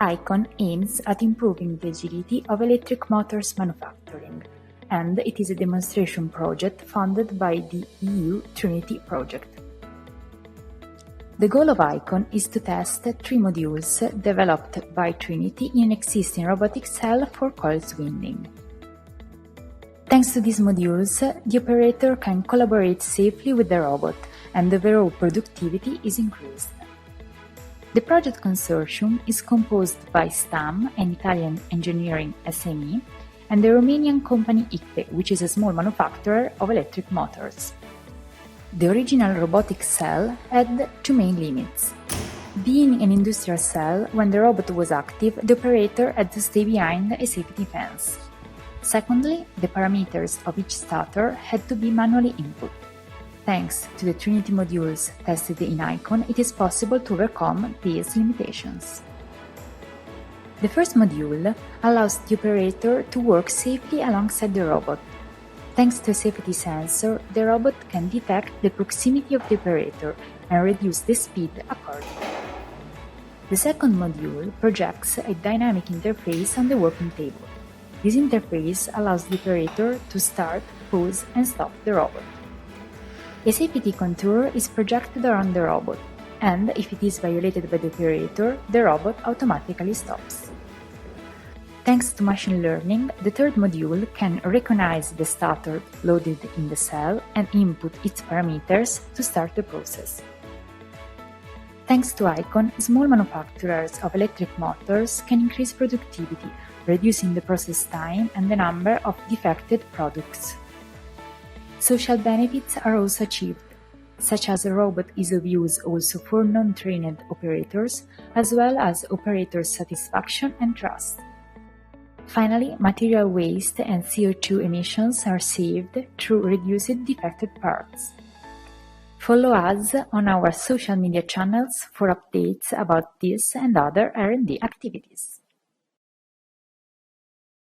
ICON aims at improving the agility of electric motors manufacturing, and it is a demonstration project funded by the EU TRINITY project. The goal of ICON is to test 3 modules developed by Trinity in an existing robotic cell for coils winding. Thanks to these modules, the operator can collaborate safely with the robot, and the overall productivity is increased. The project consortium is composed by STAM, an Italian engineering SME, and the Romanian company ICPE, which is a small manufacturer of electric motors. The original robotic cell had 2 main limits. Being an industrial cell, when the robot was active, the operator had to stay behind a safety fence. Secondly, the parameters of each starter had to be manually input. Thanks to the Trinity modules tested in ICON, it is possible to overcome these limitations. The first module allows the operator to work safely alongside the robot. Thanks to a safety sensor, the robot can detect the proximity of the operator and reduce the speed accordingly. The second module projects a dynamic interface on the working table. This interface allows the operator to start, pause, and stop the robot. A safety contour is projected around the robot, and if it is violated by the operator, the robot automatically stops. Thanks to machine learning, the third module can recognize the starter loaded in the cell and input its parameters to start the process. Thanks to ICON, small manufacturers of electric motors can increase productivity, reducing the process time and the number of defected products. Social benefits are also achieved, such as a robot ease of use also for non-trained operators, as well as operator satisfaction and trust. Finally, material waste and CO2 emissions are saved through reduced defected parts. Follow us on our social media channels for updates about this and other R&D activities.